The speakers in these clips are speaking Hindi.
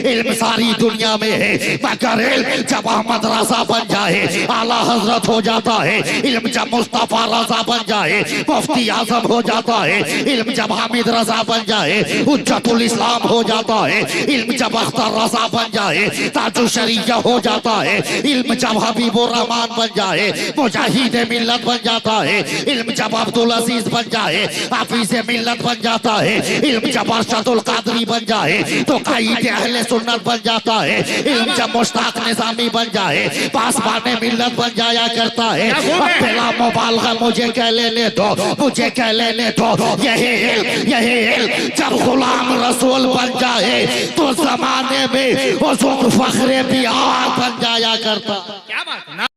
इल्म सारी दुनिया में है, मगर इल्म जब अहमद रजा बन जाए आला हजरत हो जाता है। इल्म जब मुस्तफा रजा बन जाए मुफ्ती आजम हो जाता है। इल्म जब हामिद रजा बन जाए हुज्जतुल इस्लाम हो जाता है। इल्म जब अख्तर रजा बन जाए ताजुल शरीया हो जाता है। इल्म जब हबीबुर रहमान बन जाए मुजाहिद मिल्लत बन जाता है। इल्म जब अब्दुल अजीज बन जाए हाफिज मिल्लत बन जाता है। इल्म जब अरशदुल कादरी बन जाए तो कायद अहले सुन्नत बन जाता है। इल्म जब मुश्ताक निजामी बन जाए पासबाने मिल्लत बन जाया करता है। अब बिला मुबालगा मुझे कह लेने दो, मुझे कह लेने दो, यही इल्म जब गुलाम रसूल बन जाए तो जमाने में हुजूर फखरे बिहार बन जाया करता। क्या बात है?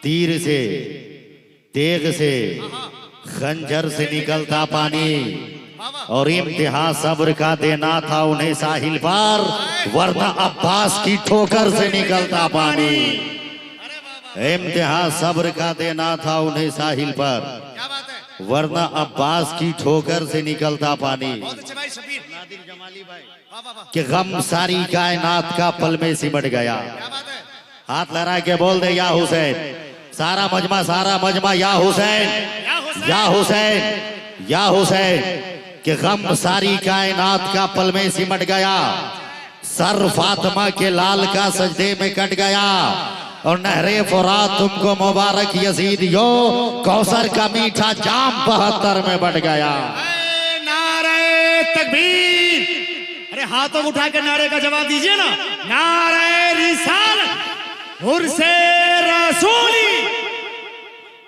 तीर से तेग से खंजर से निकलता पानी और इम्तिहान सब्र का देना था उन्हें साहिल पार, वरना अब्बास की ठोकर से निकलता पानी। इम्तिहान सब्र का देना था उन्हें साहिल पर, वरना अब्बास की ठोकर से निकलता पानी। कि गम सारी कायनात का पल में सिमट गया। हाथ लहरा के बोल दे या हुसैन। सारा मजमा या हुसैन, या हुसैन, या हुसैन। कि गम सारी कायनात का पल में सिमट गया। सर फातिमा के लाल का सजदे में कट गया और नहरे फुरात तुमको मुबारक यजीद यो, कौसर का मीठा जाम 72 में बढ़ गया। नारे तकबीर! अरे हाथों उठा के नारे का जवाब दीजिए ना। नारे रिसालत हुर्से रसूली।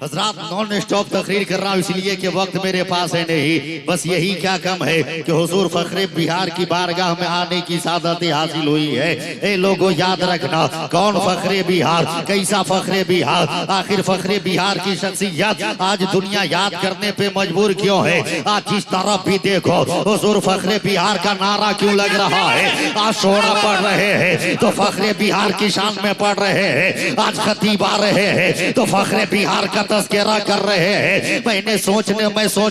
हजरात नॉन स्टॉप तकरीर कर रहा हूँ इसलिए कि वक्त मेरे पास है नहीं। बस यही क्या कम है कि हुजूर फखरे बिहार की बारगाह में आने की सादत हासिल हुई है। ए लोगों याद रखना कौन फखरे बिहार, कैसा फखरे बिहार, आखिर फखरे बिहार की शख्सियत आज दुनिया याद करने पे मजबूर क्यों है। आज जिस तरफ भी देखो हुजूर फखरे बिहार का नारा क्यों लग रहा है। आज शोरा पढ़ रहे हैं तो फखरे बिहार की शान में पढ़ रहे हैं। आज खतीब आ रहे हैं तो फखरे बिहार का तस्करा कर रहे हैं। मैंने सोच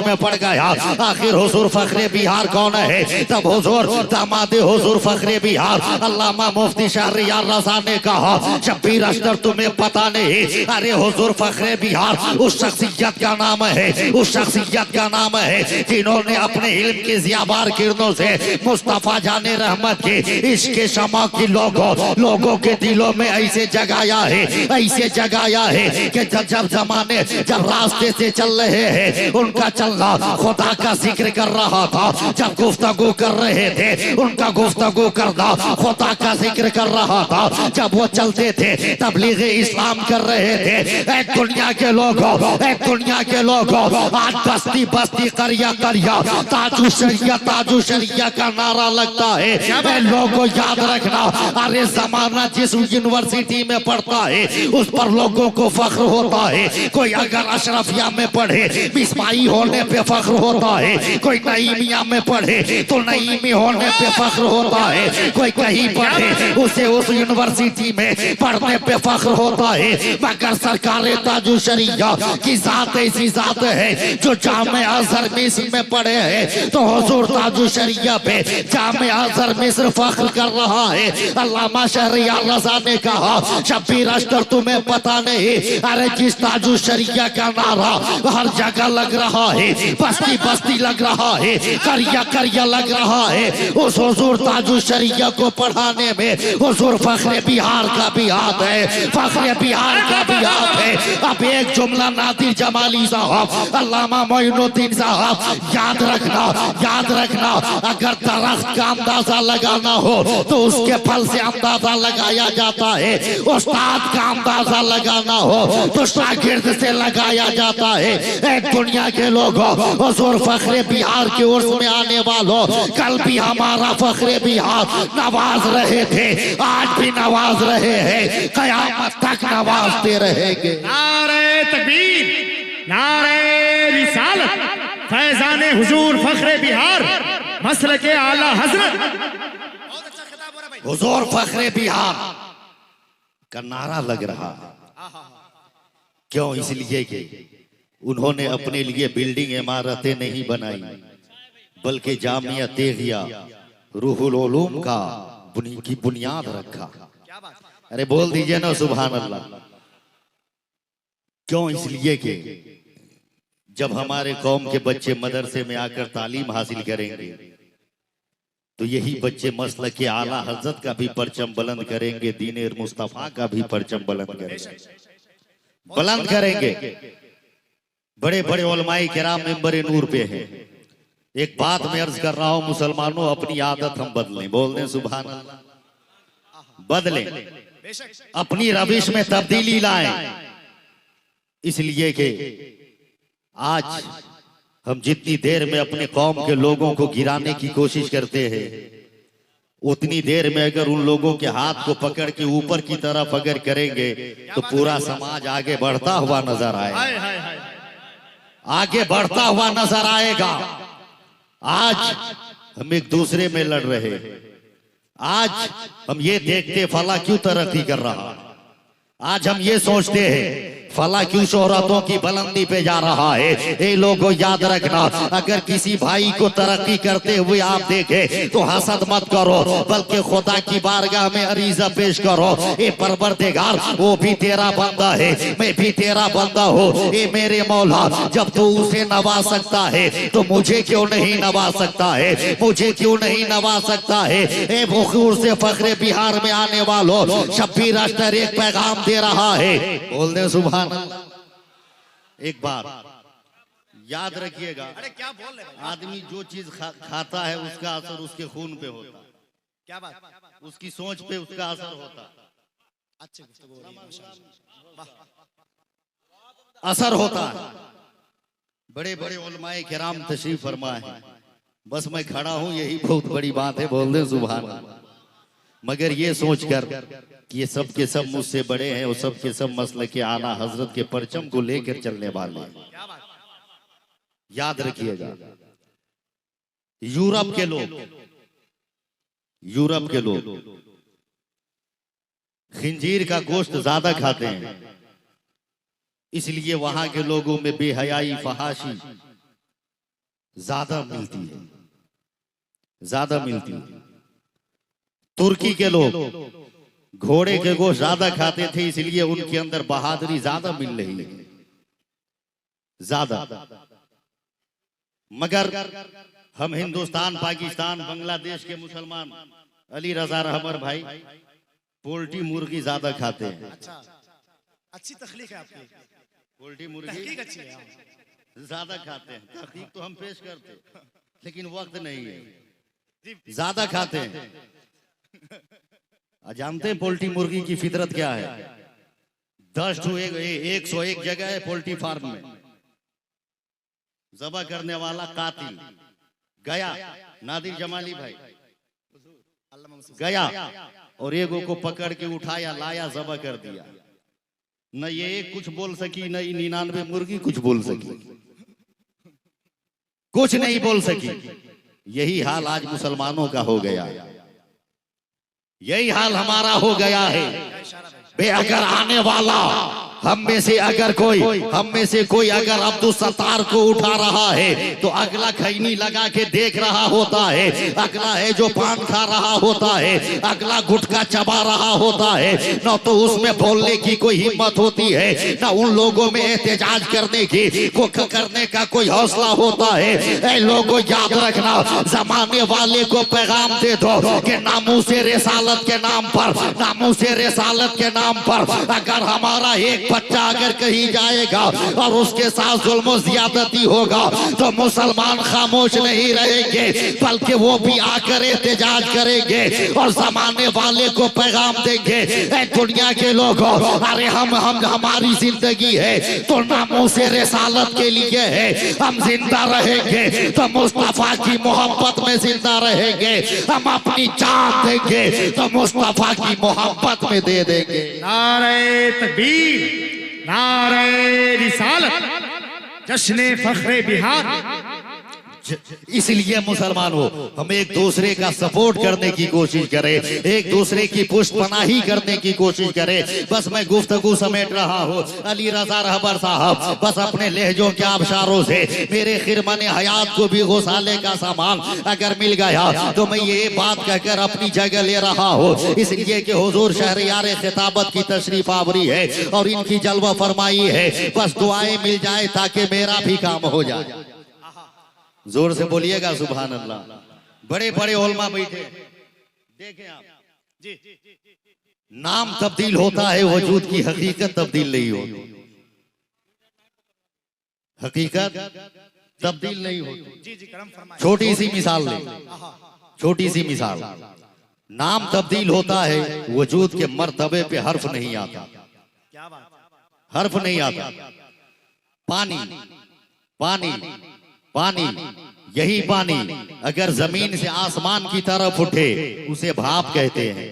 में पड़ गया आखिर हुजूर फखरे बिहार कौन है। तब हुजूर दामादे हुजूर फखरे बिहार अल्लामा मुफ्ती शहरियार रजा ने कहा शब्बीर अख्तर तुम्हें पता नहीं। अरे हुजूर फखरे बिहार उस शख्सियत का नाम है, उस शख्सियत का नाम है जिन्होंने अपने इल्म की ज़ियाबार किरणों से मुस्तफा जाने रहमत के इश्क शमा की लोगों के दिलों में ऐसे जगाया है, ऐसे जगाया है कि जब जब रास्ते से चल रहे हैं उनका चलना खुदा का जिक्र कर रहा था। जब गुफ्तगू कर रहे थे उनका गुफ्तगू करना खुदा का जिक्र कर रहा था। जब वो चलते थे तबलीग इस्लाम कर रहे थे। एक दुनिया के लोगों, एक दुनिया के लोगों आज बस्ती बस्ती करिया करिया ताजु शरिया का नारा लगता है। लोगों याद रखना अरे जमाना जिस यूनिवर्सिटी में पढ़ता है उस पर लोगों को फख्र होता है। कोई अगर अशरफिया में पढ़े बिस्माई होने पे फख्र होता है। कोई नईमिया में पढ़े तो नईमी होने पे फख्र होता है। कोई कहीं पढ़े उसे उस यूनिवर्सिटी में पढ़ने पे फख्र होता है। मगर सरकार ताजु शरिया की जात ऐसी जात है जो जामे अजहर मिस्र में पढ़े हैं तो हुजूर ताजु शरिया पे जामे अजहर मिस्र फख्र कर रहा है। अल्लामा शहरियार रजा ने कहा शब्बीर अख्तर तुम्हें पता नहीं। अरे जिस ताजु शरिया का नारा हर जगह लग रहा है, बस्ती बस्ती लग रहा है, करिया करिया लग रहा है, उस हुजूर ताजु शरिया को पढ़ाने में हुजूर फखरे बिहार का भी हाथ है, फखरे बिहार का भी हाथ है। अब एक जुमला नादिर जमाली साहब अल्लामा मोइनुद्दीन साहब याद रखना अगर दरख्त का अंदाजा लगाना हो तो उसके फल से अंदाजा लगाया जाता है। उस्ताद का अंदाजा लगाना हो तो शागिर्द से लगाया जाता है। एक दुनिया के लोगों हुजूर फखरे बिहार की उर्स में आने वालों कल भी हमारा फखरे बिहार नवाज रहे थे, आज भी नवाज रहे हैं, कयामत तक नवाजते रहेंगे। नारे तकबीर, नारे रिसालत, फैजाने हुजूर फखरे बिहार, मसल के आला हजरत। हुजूर फखरे बिहार का नारा लग रहा है। क्यों? इसलिए कि उन्होंने अपने लिए बिल्डिंग इमारतें नहीं बनाई बल्कि जामिया तेगिया रूहुल उलूम का की बुनियाद रखा। क्या बात है? अरे बोल दीजिए ना सुभान अल्लाह। क्यों? इसलिए कि जब हमारे कौम के बच्चे मदरसे में आकर तालीम हासिल करेंगे तो यही बच्चे मसलक के आला हजरत का भी परचम बुलंद करेंगे, दीन मुस्तफा का भी परचम बुलंद करेंगे। बड़े बड़े उलमाए किराम मिंबर नूर पे हैं। एक बात मैं अर्ज कर रहा हूं मुसलमानों, अपनी आदत हम बदलें। बोल दें सुभान अल्लाह। बदलें, अपनी रविश में तब्दीली लाएं। इसलिए कि आज हम जितनी देर में अपने कौम के लोगों को गिराने की कोशिश करते हैं, उतनी देर में अगर उन लोगों के हाथ को पकड़ के ऊपर की तरफ अगर करेंगे तो पूरा समाज आगे बढ़ता हुआ नजर आएगा, आगे बढ़ता हुआ नजर आएगा। आज हम एक दूसरे में लड़ रहे हैं। आज हम ये देखते फला क्यों तरक्की कर रहा, आज हम ये सोचते हैं फला क्यों शोहरतों की बुलंदी पे जा रहा है। ये लोगों याद रखना, अगर किसी भाई को तरक्की करते हुए आप देखें तो हसद मत करो, बल्कि खुदा की बारगाह में अरीजा पेश करो। ये परवरदिगार, वो भी तेरा बंदा है, मैं भी तेरा बंदा हूँ। ये मेरे मौला, जब तू उसे नवाज सकता है तो मुझे क्यों नहीं नवाज सकता है, मुझे क्यों नहीं नवाज सकता है। ए बखूर से फखरे बिहार में आने वालों, शब्बीर अख्तर एक पैगाम दे रहा है। बोल दे सुभान। एक बात याद रखिएगा, अरे क्या बोल रहे भाई? आदमी जो चीज खाता है उसका असर उसके खून पे होता, क्या बात? उसकी सोच पे उसका असर होता, अच्छी गुफ्तगू हो रही है माशाअल्लाह। असर होता है। बड़े बड़े उलमाए किराम तशरीफ फरमाए हैं, बस मैं खड़ा हूं, यही बहुत बड़ी बात है। बोल दे सुभान अल्लाह। मगर ये सोचकर कि ये सब के सब मुझसे बड़े हैं और सब के सब मसलक के आला हजरत के परचम को लेकर चलने वाले हैं। क्या बात? याद रखिएगा, यूरोप के लोग खिंजीर का गोश्त ज्यादा खाते हैं, इसलिए वहां के लोगों में बेहयाई फहाशी ज्यादा मिलती है, ज्यादा मिलती है। तुर्की के लोग घोड़े के गोश्त ज्यादा खाते थे, इसलिए उनके अंदर बहादुरी ज्यादा मिल रही है, ज्यादा। मगर हम हिंदुस्तान, पाकिस्तान, बांग्लादेश के मुसलमान, अली रजा रहबर भाई, पोल्ट्री मुर्गी ज्यादा खाते हैं। अच्छा, अच्छी तखलीक है आपकी, पोल्ट्री मुर्गी तहकीक अच्छी है। ज्यादा खाते हैं। तहकीक तो हम पेश करते, लेकिन वक्त नहीं है, ज्यादा खाते हैं। जानते हैं पोल्ट्री मुर्गी की फितरत क्या है? 10 to 101 जगह है पोल्ट्री फार्म में। जबा करने वाला कातिल गया, नादिर जमाली भाई गया और एगो को पकड़ के उठाया, लाया, जबा कर दिया। न ये एक कुछ बोल सकी, न 99 मुर्गी कुछ बोल सकी, कुछ नहीं बोल सकी। यही हाल आज मुसलमानों का हो गया, यही हाल हमारा हो गया है। बे अगर आने वाला हम में से कोई अगर अब्दुल सत्तार को उठा रहा है तो अगला खैनी लगा के देख रहा होता है, अगला है जो पान खा रहा होता है, अगला गुटखा चबा रहा होता है। न तो उसमें बोलने की कोई हिम्मत होती है, न उन लोगों में एहतजाज करने का कोई हौसला होता है। ऐ लोगों याद रखना, जमाने वाले को पैगाम दे दो कि नामूसे रिसालत के नाम पर अगर हमारा एक बच्चा अगर कहीं जाएगा और उसके साथ जुल्म ज्यादती होगा तो मुसलमान खामोश नहीं रहेंगे, बल्कि वो भी आकर एहतजाज करेंगे और जमाने वाले को पैगाम देंगे। ऐ दुनिया के लोगों, अरे हमारी जिंदगी है तो नामूसे रिसालत के लिए है। हम जिंदा रहेंगे तो मुस्तफा की मोहब्बत में जिंदा रहेंगे, हम अपनी जान देंगे तो मुस्तफा की मोहब्बत में दे देंगे। नारे तकबीर, नारे रिसालत, जश्ने फखरे बिहार, इसलिए मुसलमानों हम एक दूसरे का सपोर्ट करने की कोशिश करें, एक दूसरे की पुष्टपनाही करने की कोशिश करें। बस मैं गुफ्तगू समेट रहा हूँ। अली रजा रहबर साहब बस अपने लहजों के आबशारों से मेरे खिरमन हयात को भी गौसाले का सामान अगर मिल गया तो मैं ये बात कहकर अपनी जगह ले रहा हूँ, इसलिए कि हुजूर शहरयार खिताबत की तशरीफ आवरी है और इनकी जलवा फरमाई है। बस दुआएं मिल जाए ताकि मेरा भी काम हो जाए। जोर से बोलिएगा सुभान अल्लाह। बड़े बड़े उलमा बैठे, देखें आप जी नाम तब्दील होता है, वजूद की हकीकत तब्दील नहीं होती। हकीकत तब्दील नहीं होती। जी जी करम फरमाए। छोटी सी मिसाल ले, छोटी सी मिसाल, नाम तब्दील होता है, वजूद के मर्तबे पे हर्फ नहीं आता। क्या बात, हर्फ नहीं आता। पानी पानी पानी, यही पानी अगर जमीन से आसमान की तरफ उठे उसे भाप कहते हैं।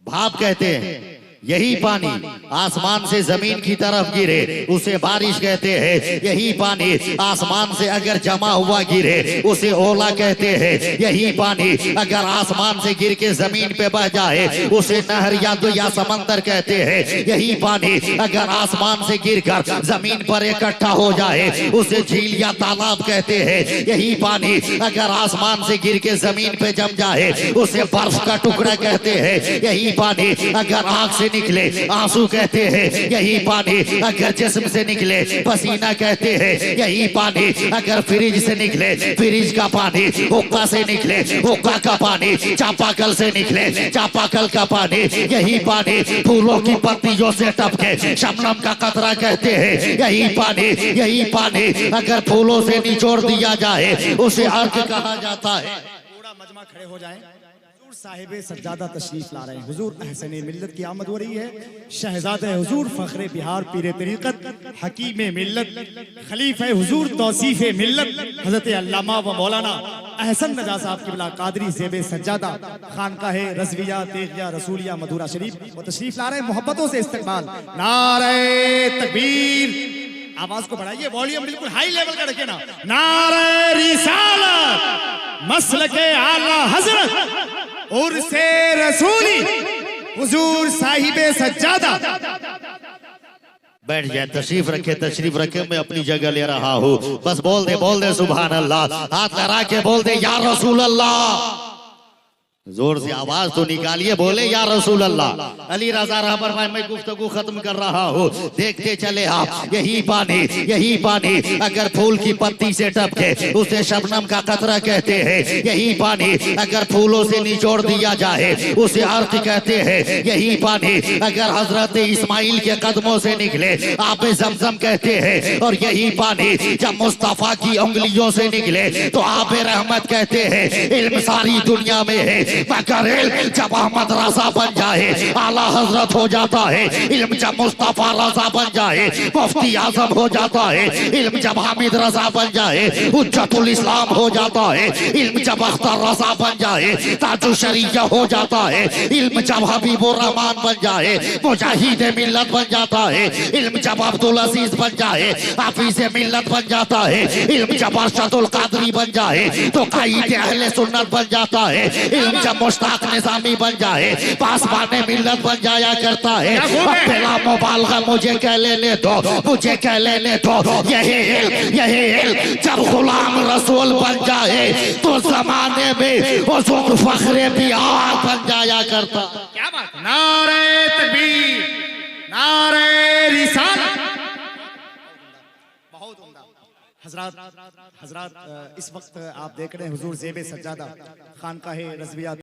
भाप कहते हैं। यही पानी आसमान से जमीन की तरफ गिरे उसे बारिश कहते हैं। यही पानी आसमान से अगर जमा हुआ गिरे उसे ओला कहते हैं। यही पानी अगर आसमान से गिर के जमीन पे बह जाए उसे नहर या समंदर कहते हैं। यही पानी अगर आसमान से गिरकर जमीन पर इकट्ठा हो जाए उसे झील या तालाब कहते हैं। यही पानी अगर आसमान से गिर के जमीन पे जम जाए उसे बर्फ का टुकड़ा कहते हैं। यही पानी अगर आंख से निकले आंसू कहते हैं। यही पानी अगर जिस्म से निकले पसीना कहते हैं। यही पानी अगर फ्रिज से निकले फ्रिज का पानी, हुक्का से निकले हुक्का का पानी, चापाकल से निकले चापाकल का पानी। यही पानी फूलों की पत्तियों से टपके शबनम का कतरा कहते हैं। यही पानी अगर फूलों से निचोड़ दिया जाए उसे अर्क कहा जाता है। पूरा मजमा खड़े हो जाए। साहिबे सज्जादा तशरीफ ला रहे हैं। हुजूर अहसने मिल्लत की आमद हो रही है। शहजादे हुजूर फखरे बिहार पीरे तरीकत हकीम मिल्लत खलीफे हुजूर तौसीफे मिल्लत हजरत अल्लामा व मौलाना अहसन नजा साहब किबला कादरी ज़ेबे सज्जादा खानकाहे रज़विया तेगिया रसूलिया मधुरा शरीफ वो तशरीफ ला रहे हैं। मोहब्बतों से इस्तकबाल। नारे तकबीर, आवाज को बढ़ाइए, वॉल्यूम बिल्कुल हाई लेवल का रखिए ना। नारे रिसालत मसलके आला हजरत उर्से रसूली हुजूर साहिबे सज्जादा। बैठ जाए, तशरीफ रखे, मैं अपनी जगह ले रहा हूँ। बस बोल दे सुभान अल्लाह, हाथ लगा के बोल दे या रसूल अल्लाह। जोर से आवाज तो निकालिए, बोले या रसूल अल्लाह। अली रजा रहबर भाई मैं गुफ्तगू खत्म कर रहा हूँ, देखते चले आप। यही पानी अगर फूल की पत्ती से टपके उसे शबनम का कतरा कहते हैं। यही पानी अगर फूलों से निचोड़ दिया जाए उसे अर्क कहते हैं। यही पानी अगर हजरत इस्माइल के कदमों से निकले आप जमजम कहते हैं। और यही पानी जब मुस्तफा की उंगलियों से निकले तो आप रहमत कहते हैं। इल्म सारी दुनिया में है मगर इल्म जब अहमद रजा बन जाए आला हजरत हो जाता है। इल्म जब मुस्तफा रजा बन जाए मुफ्ती आजम हो जाता है। इल्म जब हामिद रजा बन जाए हुज्जतुल इस्लाम हो जाता है। इल्म जब अख्तर रजा बन जाए ताजुल शरीया हो जाता है। इल्म जब हबीबुर रहमान बन जाए मुजाहिद मिल्लत बन जाता है। इल्म जब अब्दुल अजीज बन जाए हाफिज मिल्लत बन जाता है। इल्म जब अरशदुल कादरी बन जाए तो कायद अहले सुन्नत बन जाता है। इल्म जब मुश्ताक निजामी बन जाए पासबाने मिल्लत बन जाया करता है। अब बिला मुबालगा मुझे कह लेने दो यही इल्म जब गुलाम रसूल बन जाए तो जमाने में हुजूर फखरे बिहार बन जाया करता। क्या बात, नारे तकबीर, नारे रिसालत। बहुत उम्दा। हजरात इस वक्त आप देख रहे हैं हुजूर ज़ेबे सज्जादा खानकाहे रज़विया